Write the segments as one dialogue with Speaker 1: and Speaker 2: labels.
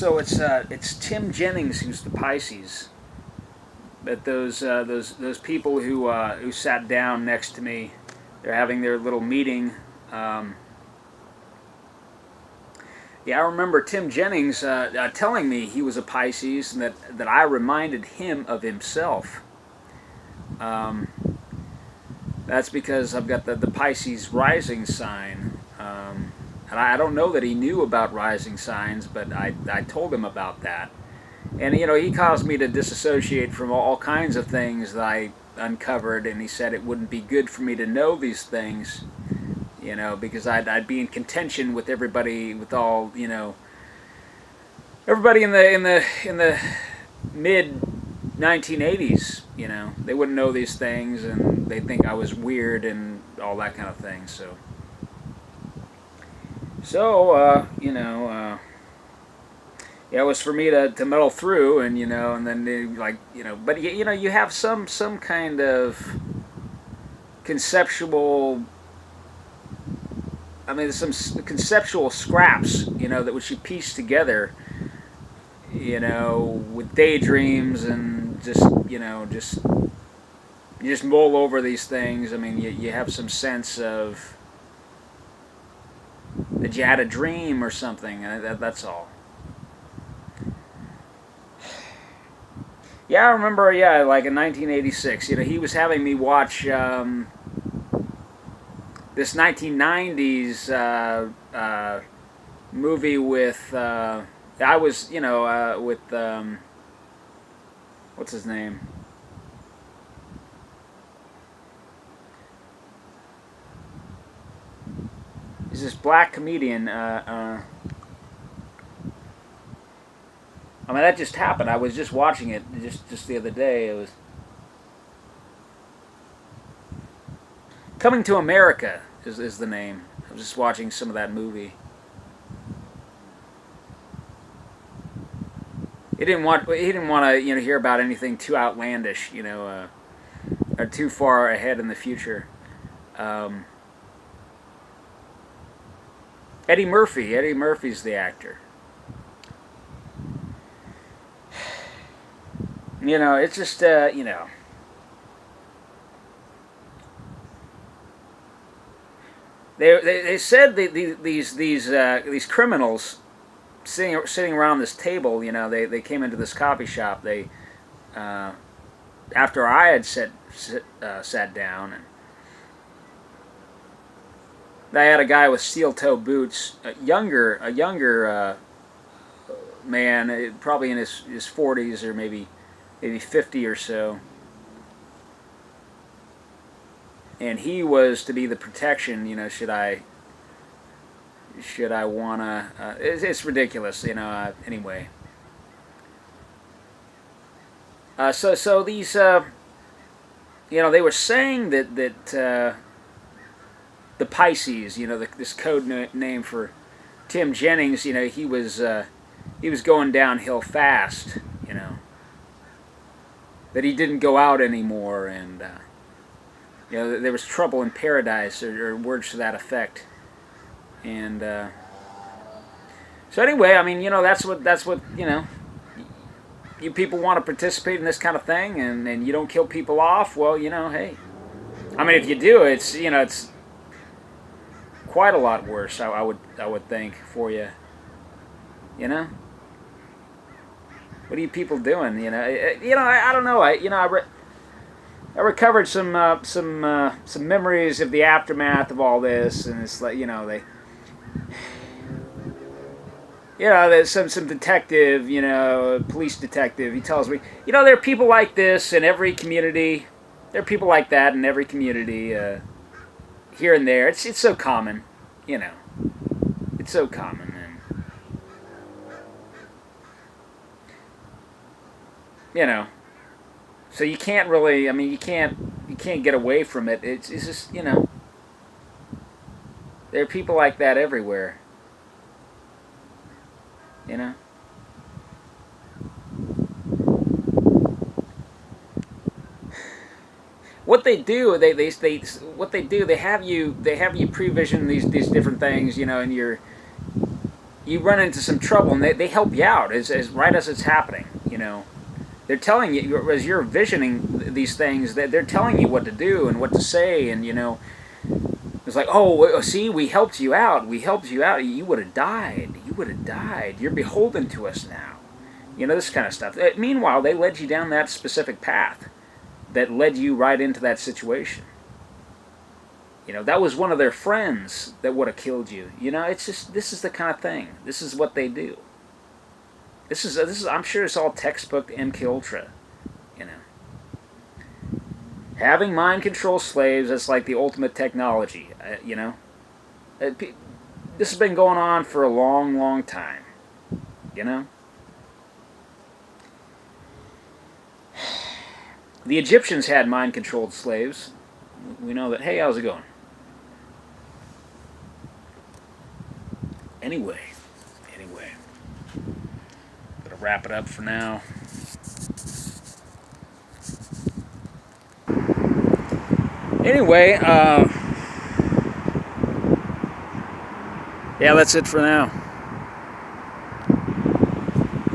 Speaker 1: So it's Tim Jennings who's the Pisces. But those people who sat down next to me, they're having their little meeting. Um, yeah, I remember Tim Jennings telling me he was a Pisces, and that I reminded him of himself. Um, that's because I've got the Pisces rising sign. And I don't know that he knew about rising signs, but I told him about that. And, he caused me to disassociate from all kinds of things that I uncovered, and he said it wouldn't be good for me to know these things, because I'd be in contention with everybody, with all, everybody in the mid 1980s. They wouldn't know these things, and they'd think I was weird and all that kind of thing. Yeah, it was for me to muddle through, and then but you have some kind of conceptual. I mean, there's some conceptual scraps, that which you piece together, with daydreams and just you just mull over these things. I mean, you have some sense of that you had a dream or something. That's all. Yeah, I remember. Yeah, like in 1986, he was having me watch this 1990s movie with. I was, with what's his name? He's this black comedian. I mean, that just happened. I was just watching it just the other day. It was Coming to America is the name. I was just watching some of that movie. He didn't want to hear about anything too outlandish, or too far ahead in the future. Eddie Murphy. Eddie Murphy's the actor. It's just, They said these criminals sitting around this table, they came into this coffee shop. They after I had sat down, and they had a guy with steel toe boots, a younger man, probably in his 40s or maybe 50 or so. And he was to be the protection, should I wanna, it's ridiculous, anyway. So these, they were saying that the Pisces, this code name for Tim Jennings, he was going downhill fast, that he didn't go out anymore, and there was trouble in paradise, or words to that effect. And so anyway, I mean, that's what you people want to participate in this kind of thing, and you don't kill people off. Well, hey, I mean, if you do, it's it's quite a lot worse. I would think for you. What are you people doing? I don't know. I recovered some memories of the aftermath of all this, and it's like there's some detective, police detective. He tells me, there are people like this in every community. There are people like that in every community, here and there. It's so common, It's so common. So you can't really, I mean, you can't get away from it. It's just, there are people like that everywhere. What they do, they have you prevision these different things, and you run into some trouble, and they help you out as right as it's happening. You know, they're telling you as you're visioning these things. They're telling you what to do and what to say, and you know, it's like, oh, see, we helped you out. We helped you out. You would have died. You would have died. You're beholden to us now. You know, this kind of stuff. Meanwhile, they led you down that specific path that led you right into that situation. You know, that was one of their friends that would have killed you. You know, it's just, this is the kind of thing. This is what they do. This is. I'm sure it's all textbook MK Ultra. You know, having mind control slaves. That's like the ultimate technology. You know, this has been going on for a long, long time. You know, the Egyptians had mind controlled slaves. We know that. Hey, how's it going? Anyway, gonna wrap it up for now. Anyway, yeah, that's it for now.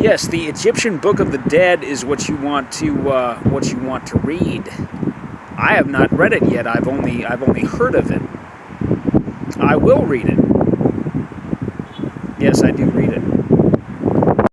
Speaker 1: Yes, the Egyptian Book of the Dead is what you want to read. I have not read it yet. I've only heard of it. I will read it. Yes, I do read it.